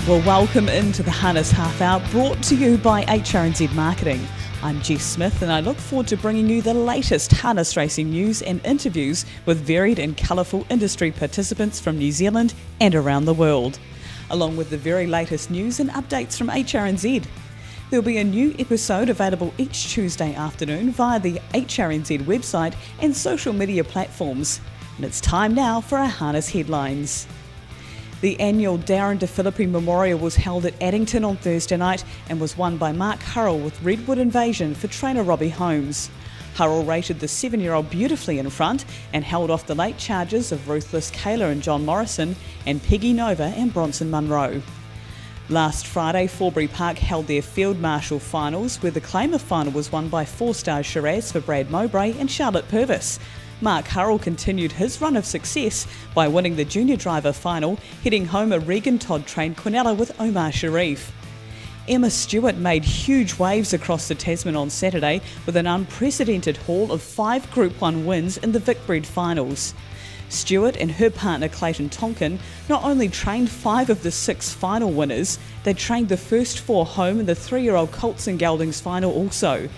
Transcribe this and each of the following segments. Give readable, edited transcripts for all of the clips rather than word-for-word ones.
Well, welcome into the Harness Half Hour, brought to you by HRNZ Marketing. I'm Jess Smith and I look forward to bringing you the latest harness racing news and interviews with varied and colourful industry participants from New Zealand and around the world, along with the very latest news and updates from HRNZ. There'll be a new episode available each Tuesday afternoon via the HRNZ website and social media platforms. And it's time now for our harness headlines. The annual Darren De Philippi Memorial was held at Addington on Thursday night and was won by Mark Hurrell with Redwood Invasion for trainer Robbie Holmes. Hurrell rated the 7-year-old beautifully in front and held off the late charges of Ruthless Kayla and John Morrison and Peggy Nova and Bronson Munro. Last Friday, Forbury Park held their Field Marshal finals, where the Claimer final was won by 4-star Shiraz for Brad Mowbray and Charlotte Purvis. Mark Hurrell continued his run of success by winning the junior driver final, heading home a Regan Todd-trained Quinella with Omar Sharif. Emma Stewart made huge waves across the Tasman on Saturday with an unprecedented haul of 5 Group 1 wins in the Vicbred finals. Stewart and her partner Clayton Tonkin not only trained 5 of the 6 final winners, they trained the first 4 home in the 3-year-old Colts and Geldings final also.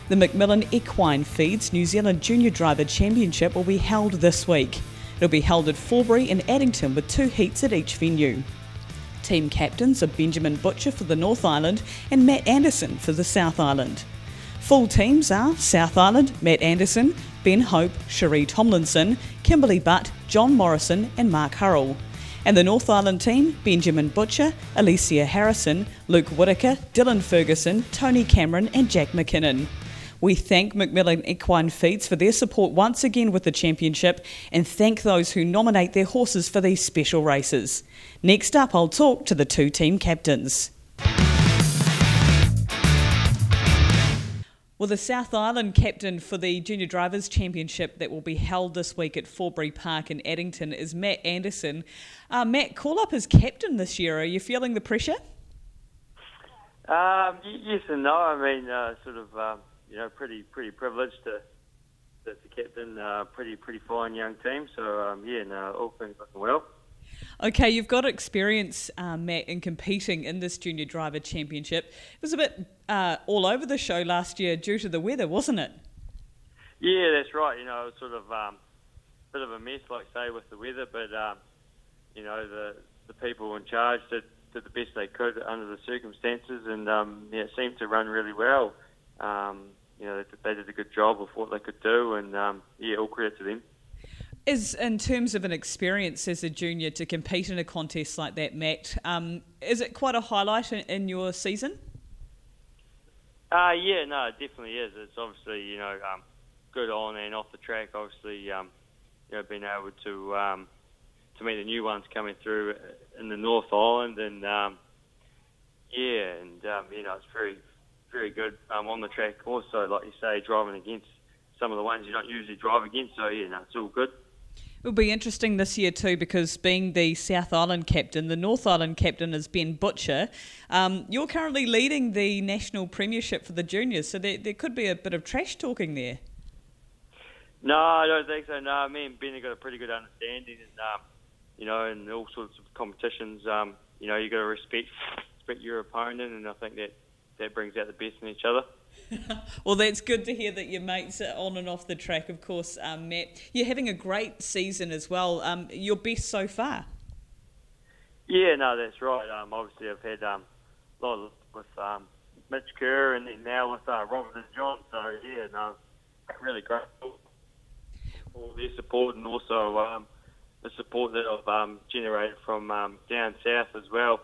The Macmillan Equine Feeds New Zealand Junior Driver Championship will be held this week. It'll be held at Forbury and Addington with 2 heats at each venue. Team captains are Benjamin Butcher for the North Island and Matt Anderson for the South Island. Full teams are South Island, Matt Anderson, Ben Hope, Cherie Tomlinson, Kimberly Butt, John Morrison and Mark Hurrell. And the North Island team, Benjamin Butcher, Alicia Harrison, Luke Whittaker, Dylan Ferguson, Tony Cameron and Jack McKinnon. We thank Macmillan Equine Feeds for their support once again with the championship and thank those who nominate their horses for these special races. Next up, I'll talk to the 2 team captains. Well, the South Island captain for the Junior Drivers Championship that will be held this week at Forbury Park in Addington is Matt Anderson. Matt, call up as captain this year. Are you feeling the pressure? Yes and no. I mean, pretty privileged to captain pretty fine young team. So all things looking well. Okay, you've got experience, Matt, in competing in this Junior Driver Championship. It was a bit all over the show last year due to the weather, wasn't it? Yeah, that's right. It was sort of bit of a mess, like say, with the weather, but the people in charge did the best they could under the circumstances, and it seemed to run really well. They did a good job of what they could do, and all credit to them. In terms of an experience as a junior to compete in a contest like that, Matt, is it quite a highlight in your season? It definitely is. It's obviously, good on and off the track. Obviously, being able to meet the new ones coming through in the North Island, and it's very good on the track. Also, like you say, driving against some of the ones you don't usually drive against. So it's all good. It'll be interesting this year too, because being the South Island captain, the North Island captain is Ben Butcher. You're currently leading the national premiership for the juniors, so there could be a bit of trash talking there. No, I don't think so. No, me and Ben have got a pretty good understanding, and in all sorts of competitions, you got to respect your opponent, and I think that brings out the best in each other. Well, that's good to hear that your mates are on and off the track, of course, Matt. You're having a great season as well. Your best so far. Yeah, no, that's right. Obviously, I've had a lot with Mitch Kerr and then now with Robert and John. So, really grateful for their support, and also the support that I've generated from down south as well.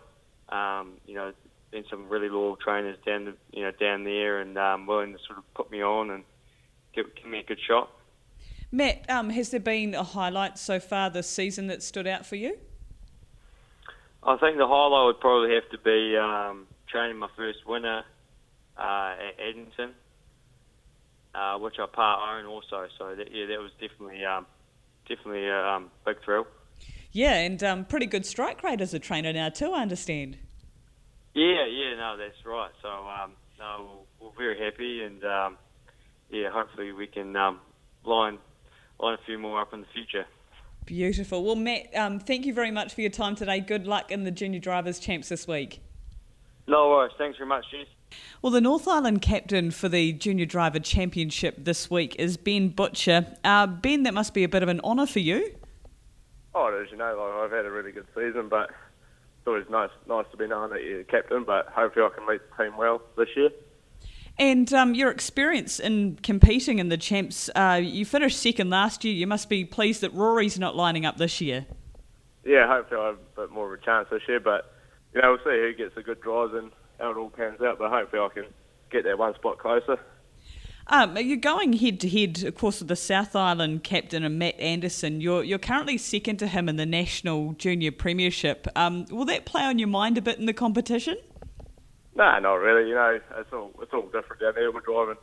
Been some really loyal trainers down there, and willing to sort of put me on and give me a good shot. Matt, has there been a highlight so far this season that stood out for you? I think the highlight would probably have to be training my first winner at Addington, which I part own also. So that was definitely a big thrill. Yeah, and pretty good strike rate as a trainer now too, I understand. No, that's right. So, we're very happy, and hopefully we can line a few more up in the future. Beautiful. Well, Matt, thank you very much for your time today. Good luck in the Junior Drivers' Champs this week. No worries. Thanks very much, Jess. Well, the North Island captain for the Junior Driver Championship this week is Ben Butcher. Ben, that must be a bit of an honour for you. Oh, it is. I've had a really good season, but it's always nice to be known that you're captain, but hopefully I can lead the team well this year. And your experience in competing in the Champs, you finished second last year. You must be pleased that Rory's not lining up this year. Yeah, hopefully I have a bit more of a chance this year, but we'll see who gets the good drives and how it all pans out, but hopefully I can get that one spot closer. You're going head-to-head, of course, with the South Island captain and Matt Anderson. You're currently second to him in the National Junior Premiership. Will that play on your mind a bit in the competition? No, not really. It's all different down there. We're driving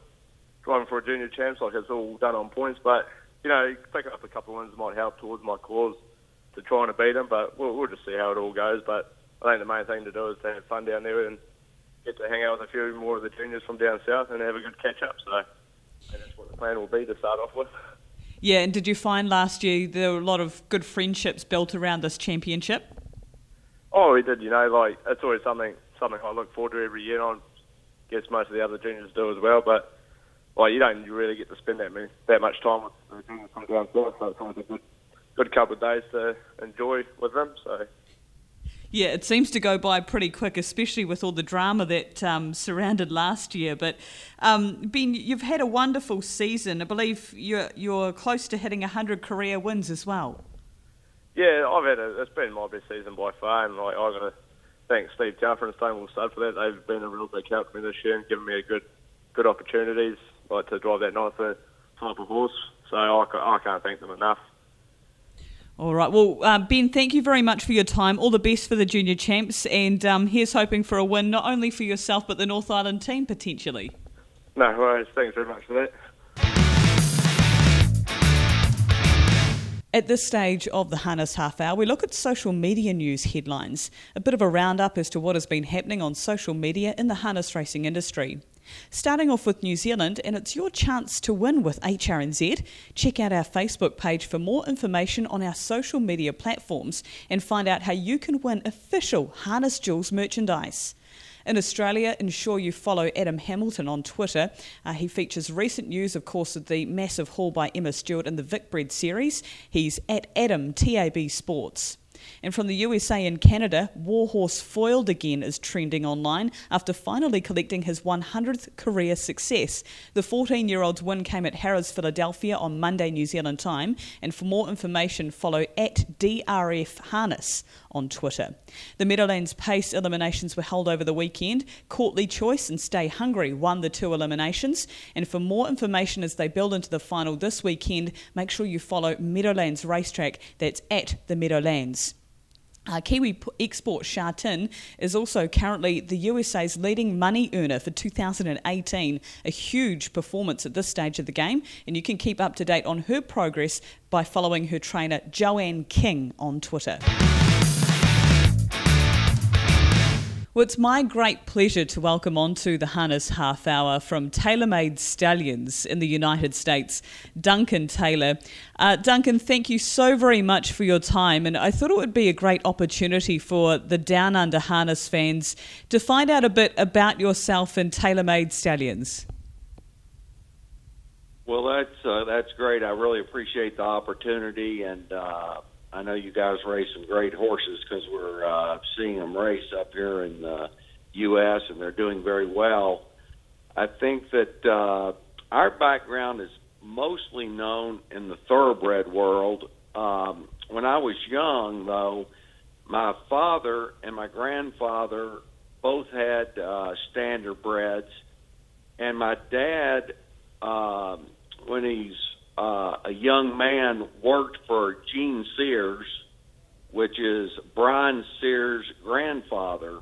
for a junior champs, like it's all done on points. But picking up a couple of wins might help towards my cause to trying to beat them. But we'll just see how it all goes. But I think the main thing to do is to have fun down there and get to hang out with a few more of the juniors from down south and have a good catch up. So that's what the plan will be to start off with. Yeah, and did you find last year there were a lot of good friendships built around this championship? Oh, we did. It's always something I look forward to every year. And I guess most of the other juniors do as well. But you don't really get to spend that much time with the juniors from down south. So it's always a good couple of days to enjoy with them. So. Yeah, it seems to go by pretty quick, especially with all the drama that surrounded last year. But Ben, you've had a wonderful season. I believe you're close to hitting 100 career wins as well. Yeah, it's been my best season by far, and I've got to thank Steve Telfer and Stonewall Stud for that. They've been a real big help to me this year and given me good opportunities to drive that nice type of horse. So I can't thank them enough. All right. Well, Ben, thank you very much for your time. All the best for the Junior Champs, and here's hoping for a win, not only for yourself, but the North Island team, potentially. No worries. Thanks very much for that. At this stage of the Harness Half Hour, we look at social media news headlines, a bit of a roundup as to what has been happening on social media in the harness racing industry. Starting off with New Zealand, and it's your chance to win with HRNZ. Check out our Facebook page for more information on our social media platforms and find out how you can win official Harness Jewels merchandise. In Australia, ensure you follow Adam Hamilton on Twitter. He features recent news, of course, of the massive haul by Emma Stewart in the Vicbred series. He's at Adam TAB Sports. And from the USA and Canada, Warhorse Foiled Again is trending online after finally collecting his 100th career success. The 14-year-old's win came at Harrah's, Philadelphia on Monday, New Zealand time. And for more information, follow at DRF Harness on Twitter. The Meadowlands Pace eliminations were held over the weekend. Courtly Choice and Stay Hungry won the two eliminations. And for more information as they build into the final this weekend, make sure you follow Meadowlands Racetrack. That's at the Meadowlands. Kiwi export Sha Tin is also currently the USA's leading money earner for 2018. A huge performance at this stage of the game, and you can keep up to date on her progress by following her trainer Joanne King on Twitter. Well, it's my great pleasure to welcome onto the Harness Half Hour from TaylorMade Stallions in the United States, Duncan Taylor. Duncan, thank you so very much for your time, and I thought it would be a great opportunity for the Down Under harness fans to find out a bit about yourself and TaylorMade Stallions. Well, that's great. I really appreciate the opportunity, and I know you guys race some great horses because we're seeing them race up here in the U.S., and they're doing very well. I think that our background is mostly known in the thoroughbred world. When I was young, though, my father and my grandfather both had standardbreds, and my dad, when he's a young man, worked for Gene Sears, which is Brian Sears' grandfather.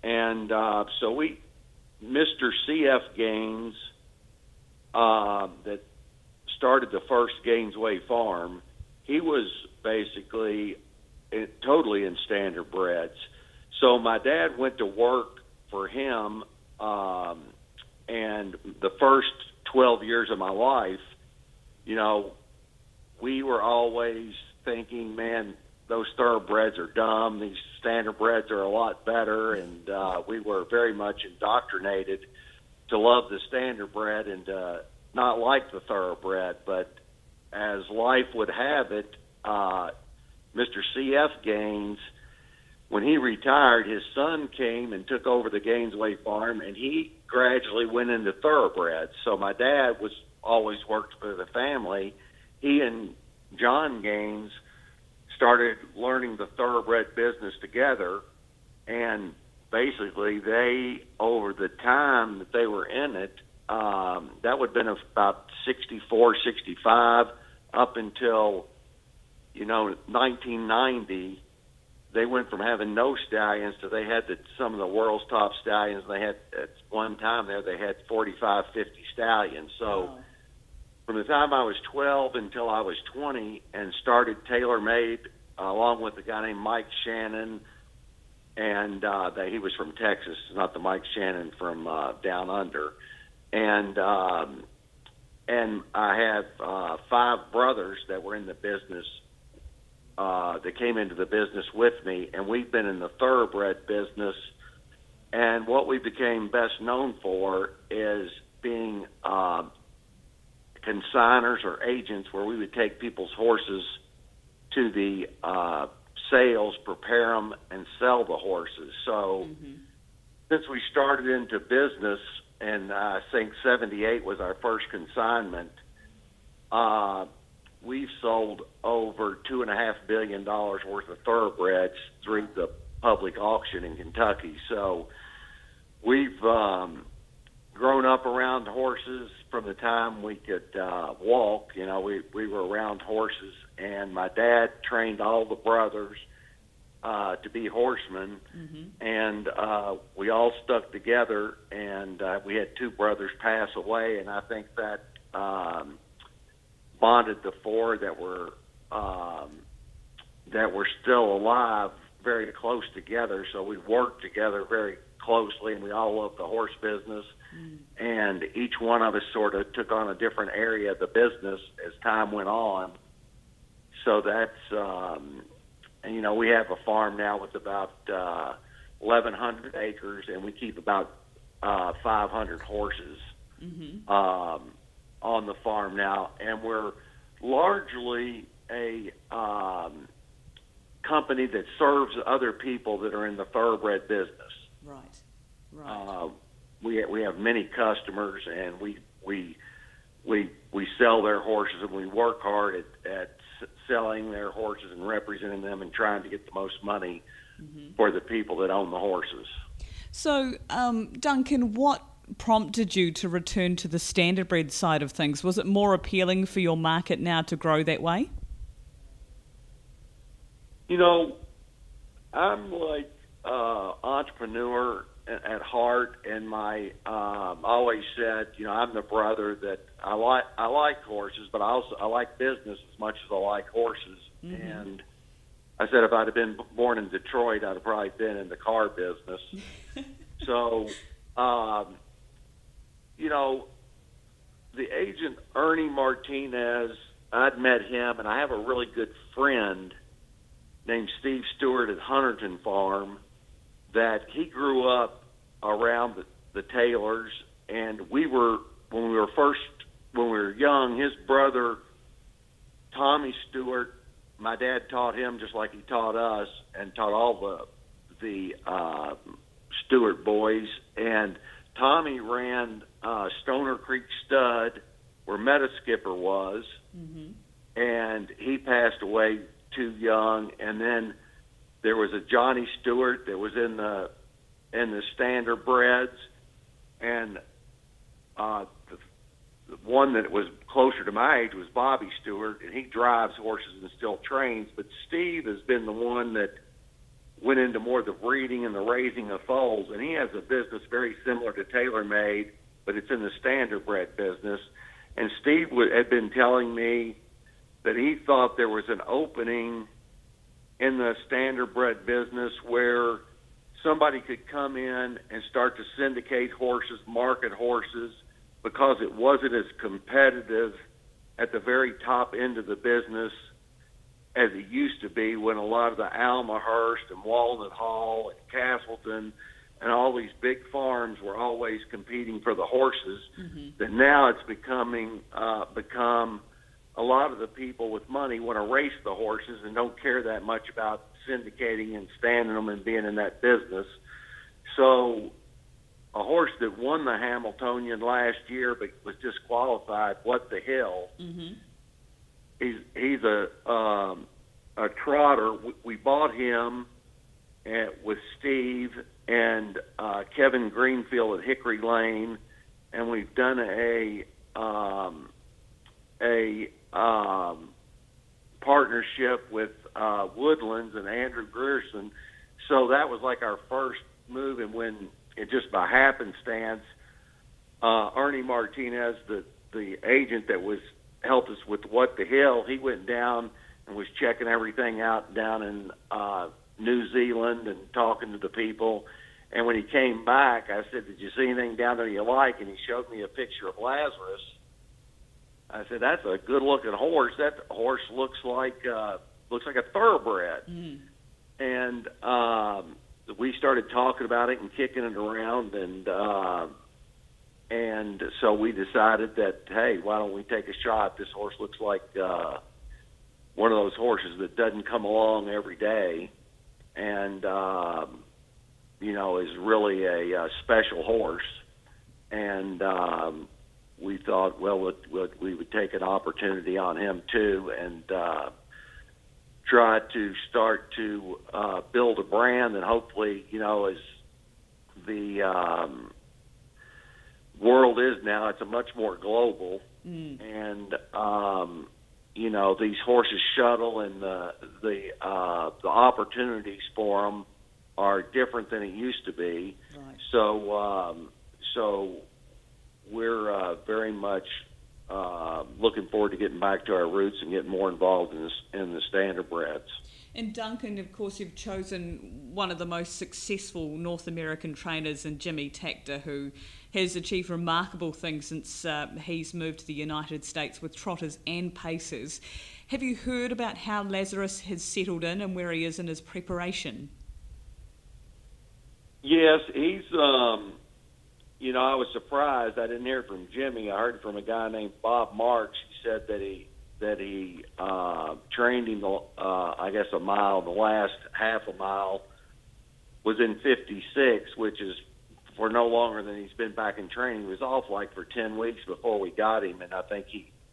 And so Mr. C.F. Gaines, that started the first Gainesway Farm, he was basically totally in standardbreds. So my dad went to work for him, and the first 12 years of my life, we were always thinking, man, those thoroughbreds are dumb. These standardbreds are a lot better. And we were very much indoctrinated to love the standardbred and not like the thoroughbred. But as life would have it, Mr. C.F. Gaines, when he retired, his son came and took over the Gainesway farm, and he gradually went into thoroughbreds. So my dad was always worked for the family. He and John Gaines started learning the thoroughbred business together, and basically they, over the time that they were in it, that would have been about 64, 65, up until, 1990, they went from having no stallions to they had some of the world's top stallions. They had, at one time there, they had 45, 50 stallions. So from the time I was 12 until I was 20 and started TaylorMade, along with a guy named Mike Shannon, and he was from Texas, not the Mike Shannon from down under. And I have 5 brothers that were in the business, that came into the business with me, and we've been in the thoroughbred business. And what we became best known for is being consigners or agents, where we would take people's horses to the sales, prepare them, and sell the horses. So since we started into business, and I think 78 was our first consignment, we've sold over $2.5 billion worth of thoroughbreds through the public auction in Kentucky. So we've grown up around horses from the time we could walk. We were around horses, and my dad trained all the brothers to be horsemen, and we all stuck together, and we had 2 brothers pass away, and I think that bonded the 4 that were still alive very close together. So we worked together very closely, and we all loved the horse business. And each one of us sort of took on a different area of the business as time went on. So that's and we have a farm now with about 1,100 acres, and we keep about 500 horses on the farm now, and we're largely a company that serves other people that are in the thoroughbred business. Right. We have many customers, and we sell their horses, and we work hard at selling their horses and representing them and trying to get the most money for the people that own the horses. So, Duncan, what prompted you to return to the standardbred side of things? Was it more appealing for your market now to grow that way? I'm like entrepreneur at heart, and my always said, I'm the brother that I like horses, but I like business as much as I like horses. And I said if I'd have been born in Detroit, I'd have probably been in the car business. So, the agent Ernie Martinez, I'd met him, and I have a really good friend named Steve Stewart at Hunterton Farm that he grew up around the Taylors, and when we were young, his brother Tommy Stewart, my dad taught him just like he taught us, and taught all the Stewart boys. And Tommy ran Stoner Creek Stud, where Metaskipper was, and he passed away too young. And then there was a Johnny Stewart that was in the standardbreds, and the one that was closer to my age was Bobby Stewart, and he drives horses and still trains. But Steve has been the one that went into more of the breeding and the raising of foals, and he has a business very similar to TaylorMade, but it's in the standardbred business. And Steve had been telling me that he thought there was an opening in the standardbred business where somebody could come in and start to syndicate horses, market horses, because it wasn't as competitive at the very top end of the business as it used to be when a lot of the Almahurst and Walnut Hall and Castleton and all these big farms were always competing for the horses. That now it's become a lot of the people with money want to race the horses and don't care that much about syndicating and standing them and being in that business. So a horse that won the Hamiltonian last year but was disqualified, What the Hill, he's a trotter. We bought him with Steve and Kevin Greenfield at Hickory Lane, and we've done a partnership with Woodlands and Andrew Grierson. So that was like our first move, and when it just by happenstance, Ernie Martinez, the agent that was helped us with What the Hill, he went down and was checking everything out down in New Zealand and talking to the people. And when he came back, I said, "Did you see anything down there you like?" And he showed me a picture of Lazarus. I said, "That's a good-looking horse. That horse looks like a thoroughbred." And we started talking about it and kicking it around, and so we decided that, hey, why don't we take a shot? This horse looks like one of those horses that doesn't come along every day, and is really a special horse. And we thought, well, we would take an opportunity on him too, and try to start to build a brand, and hopefully, as the world is now, it's a much more global, and these horses shuttle, and the opportunities for them are different than it used to be. Right. So we're very much looking forward to getting back to our roots and getting more involved in the standardbreds. And Duncan, of course, you've chosen one of the most successful North American trainers in Jimmy Takter, who has achieved remarkable things since he's moved to the United States with trotters and pacers. Have you heard about how Lazarus has settled in and where he is in his preparation? Yes, he's, I was surprised. I didn't hear from Jimmy. I heard from a guy named Bob Marks. He said that he trained him, I guess, a mile. The last half a mile was in 56, which is for no longer than he's been back in training. He was off like for 10 weeks before we got him, and I think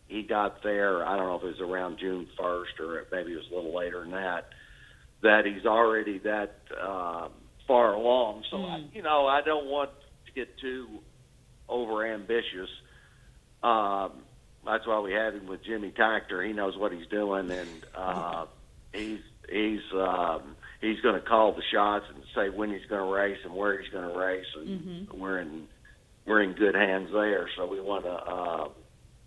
he got there, I don't know if it was around June 1st or maybe it was a little later than that he's already that far along. So, I don't want to get too over-ambitious. That's why we have him with Jimmy Takter. He knows what he's doing, and he's going to call the shots and say when he's going to race and where he's going to race, and we're in good hands there. So we want to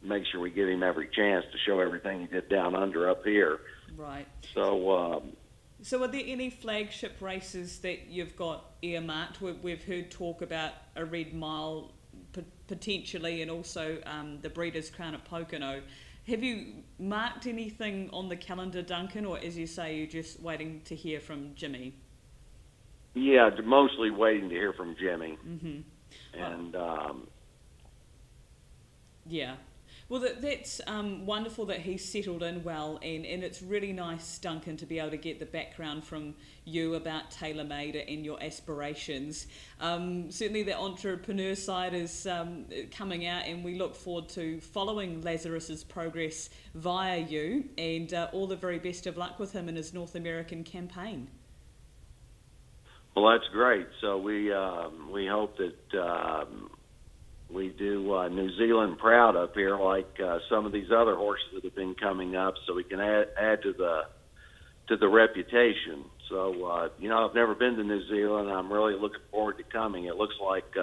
make sure we give him every chance to show everything he did down under up here. Right. So are there any flagship races that you've got earmarked? We've heard talk about a Red Mile potentially, and also the Breeders' Crown at Pocono. Have you marked anything on the calendar, Duncan, or as you say, you're just waiting to hear from Jimmy? Yeah, mostly waiting to hear from Jimmy. And yeah. Well, that's wonderful that he's settled in well, and it's really nice, Duncan, to be able to get the background from you about TaylorMade and your aspirations. Certainly the entrepreneur side is coming out, and we look forward to following Lazarus's progress via you, and all the very best of luck with him in his North American campaign. Well, that's great. So we hope that we do New Zealand proud up here, like some of these other horses that have been coming up, so we can add to the reputation. So I've never been to New Zealand. I'm really looking forward to coming. It looks like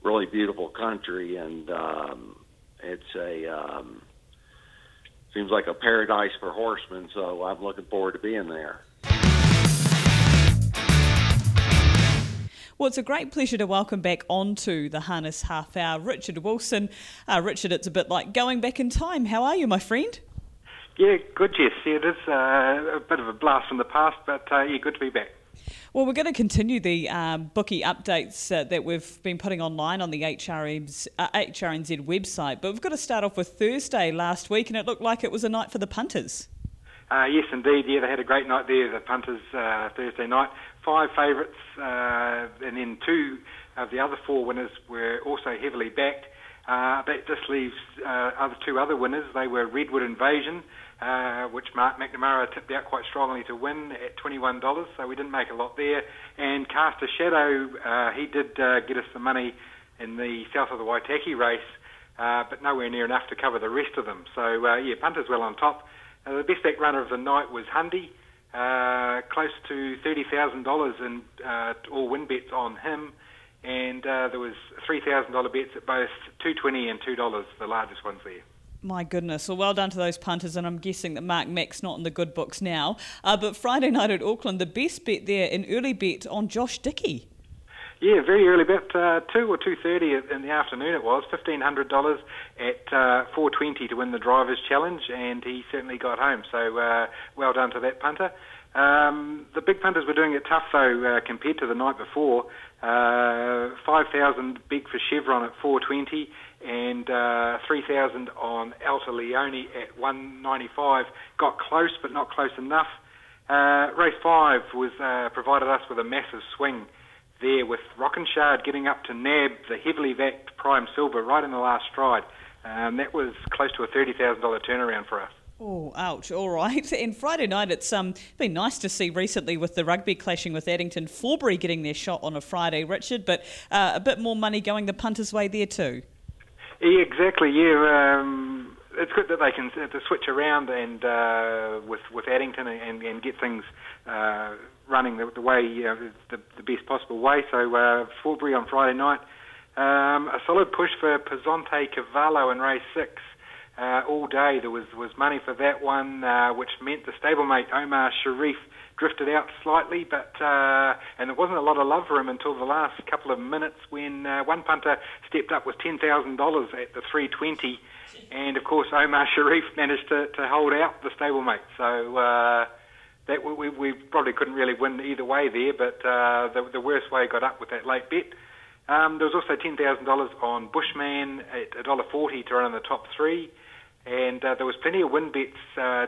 really beautiful country, and seems like a paradise for horsemen. So I'm looking forward to being there. Well, it's a great pleasure to welcome back onto the Harness Half Hour Richard Wilson. Richard, it's a bit like going back in time. How are you, my friend? Yeah, good, Jess. Yeah, it is a bit of a blast from the past, but yeah, good to be back. Well, we're going to continue the bookie updates that we've been putting online on the HRNZ website, but we've got to start off with Thursday last week, and it looked like it was a night for the punters. Yes, indeed. Yeah, they had a great night there, the punters, Thursday night. 5 favourites, and then 2 of the other 4 winners were also heavily backed. That just leaves 2 other winners. They were Redwood Invasion, which Mark McNamara tipped out quite strongly to win at $21, so we didn't make a lot there. And Cast a Shadow, he did get us the money in the south of the Waitaki race, but nowhere near enough to cover the rest of them. So, yeah, punters well on top. The best back runner of the night was Hundy, close to $30,000 in all win bets on him. And there was $3,000 bets at both $2.20 and $2, the largest ones there. My goodness. Well done to those punters, and I'm guessing that Mark Mack's not in the good books now. But Friday night at Auckland, the best bet there, an early bet on Josh Dickey. Yeah, very early bet, 2 or 2:30 in the afternoon it was, $1,500 at 4:20 to win the Drivers' Challenge, and he certainly got home. So well done to that punter. The big punters were doing it tough though compared to the night before. 5,000 big for Chevron at 4:20 and 3,000 on Alta Leone at 195. Got close but not close enough. Race 5 was provided us with a massive swing there with Rockenshard getting up to nab the heavily backed Prime Silver right in the last stride. That was close to a $30,000 turnaround for us. Oh, ouch. All right. And Friday night, it's been nice to see recently with the rugby clashing with Addington, Forbury getting their shot on a Friday, Richard, but a bit more money going the punters' way there too. Yeah, exactly, yeah. It's good that they can to switch around and with Addington and get things running the way, the best possible way. So Forbury on Friday night. A solid push for Pazonte Cavallo in race 6. All day there was money for that one, which meant the stablemate Omar Sharif drifted out slightly, but and there wasn't a lot of love for him until the last couple of minutes when one punter stepped up with $10,000 at the 3:20, and of course Omar Sharif managed to hold out the stablemate. So that we probably couldn't really win either way there, but the worst way got up with that late bet. There was also $10,000 on Bushman at $1.40 to run in the top 3. And there was plenty of win bets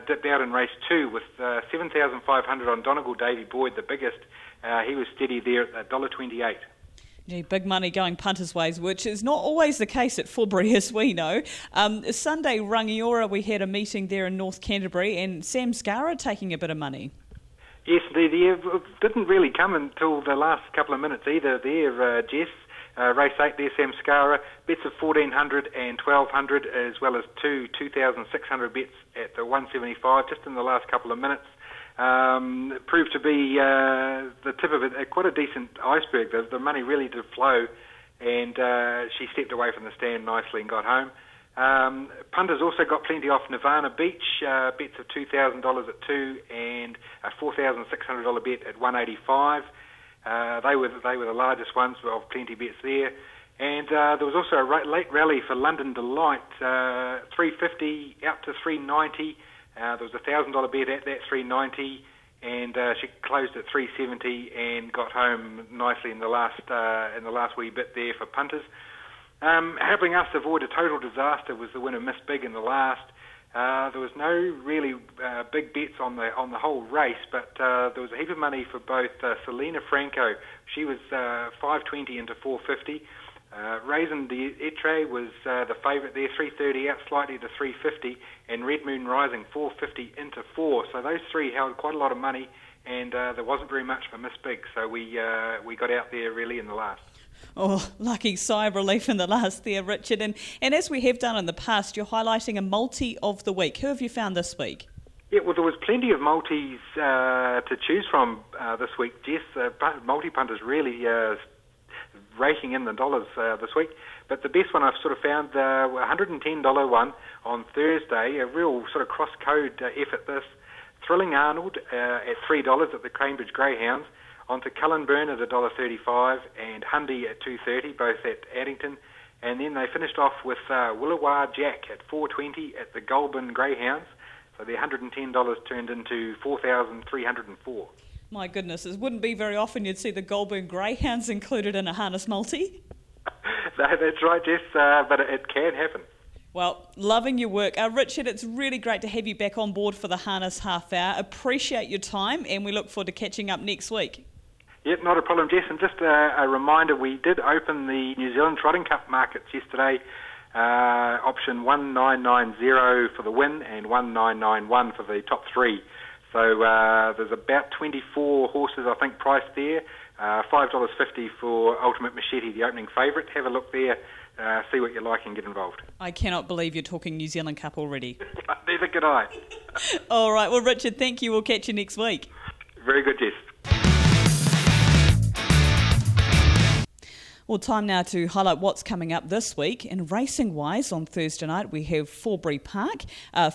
dipped out in race 2 with $7,500 on Donegal Davy Boyd, the biggest. He was steady there at $1.28. Gee, big money going punters' ways, which is not always the case at Forbury, as we know. Sunday, Rangiora, we had a meeting there in North Canterbury, and Sam Scara taking a bit of money. Yes, indeed. It didn't really come until the last couple of minutes either there, Jess. Race 8 there, Sam Scara, bets of 1,400 and 1,200, as well as 2,600 bets at the 175, just in the last couple of minutes. It proved to be the tip of quite a decent iceberg. The money really did flow, and she stepped away from the stand nicely and got home. Punters also got plenty off Nirvana Beach, bets of $2,000 at 2 and a $4,600 bet at 185. They were the largest ones of plenty bets there. And there was also a late rally for London Delight, 350 out to 390. There was a $1,000 bet at that 390, and she closed at 370 and got home nicely in the last wee bit there for punters. Helping us avoid a total disaster was the winner Miss Big in the last. There was no really big bets on the whole race, but there was a heap of money for both Selena Franco. She was 520 into 450. Raisin d'Etre was the favourite there, 330 out slightly to 350, and Red Moon Rising 450 into 4. So those three held quite a lot of money, and there wasn't very much for Miss Big. So we got out there really in the last. Oh, lucky sigh of relief in the last there, Richard. And as we have done in the past, you're highlighting a multi of the week. Who have you found this week? Yeah, well, there was plenty of multis to choose from this week, Jess. Multi-punters really raking in the dollars this week. But the best one I've sort of found, a $110 one on Thursday, a real sort of cross-code effort this. Thrilling Arnold at $3 at the Cranebridge Greyhounds. Onto Cullenburn at $1.35 and Hundy at $2.30, both at Addington. And then they finished off with Willawar Jack at $4.20 at the Goulburn Greyhounds. So the $110 turned into $4,304. My goodness, it wouldn't be very often you'd see the Goulburn Greyhounds included in a harness multi. No, that's right, Jess, but it can happen. Well, loving your work. Richard, it's really great to have you back on board for the Harness Half Hour. Appreciate your time, and we look forward to catching up next week. Yep, not a problem, Jess. And just a reminder, we did open the New Zealand Trotting Cup markets yesterday. Option 1990 for the win and 1991 for the top three. So there's about 24 horses, I think, priced there. $5.50 for Ultimate Machete, the opening favourite. Have a look there, see what you like and get involved. I cannot believe you're talking New Zealand Cup already. Neither could I. All right, well, Richard, thank you. We'll catch you next week. Very good, Jess. Well, time now to highlight what's coming up this week. And racing-wise, on Thursday night, we have Forbury Park.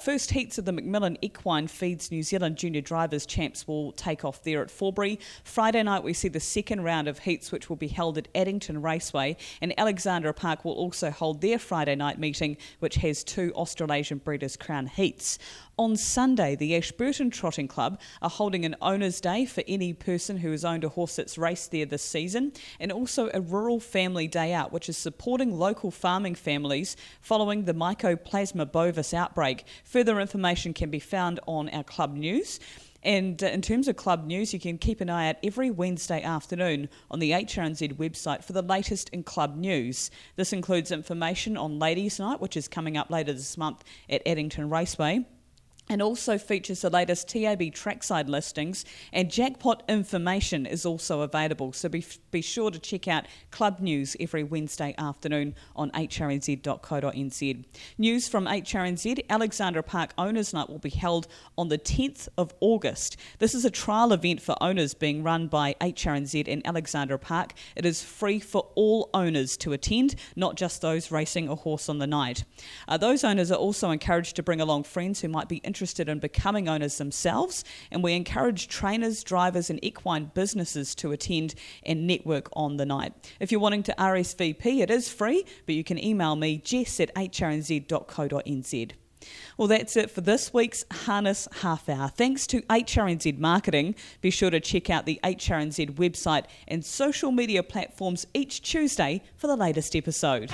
First heats of the Macmillan Equine Feeds New Zealand Junior Drivers Champs will take off there at Forbury. Friday night, we see the second round of heats, which will be held at Addington Raceway. And Alexandra Park will also hold their Friday night meeting, which has 2 Australasian Breeders' Crown heats. On Sunday, the Ashburton Trotting Club are holding an Owners' Day for any person who has owned a horse that's raced there this season, and also a Rural Family Day Out, which is supporting local farming families following the Mycoplasma bovis outbreak. Further information can be found on our club news. And in terms of club news, you can keep an eye out every Wednesday afternoon on the HRNZ website for the latest in club news. This includes information on Ladies' Night, which is coming up later this month at Addington Raceway, and also features the latest TAB trackside listings, and jackpot information is also available. So be sure to check out club news every Wednesday afternoon on hrnz.co.nz. News from HRNZ, Alexandra Park Owners Night will be held on the 10th of August. This is a trial event for owners being run by HRNZ and Alexandra Park. It is free for all owners to attend, not just those racing a horse on the night. Those owners are also encouraged to bring along friends who might be interested in becoming owners themselves, and we encourage trainers, drivers and equine businesses to attend and network on the night. If you're wanting to RSVP, it is free, but you can email me, jess@hrnz.co.nz. Well, that's it for this week's Harness Half Hour. Thanks to HRNZ Marketing. Be sure to check out the HRNZ website and social media platforms each Tuesday for the latest episode.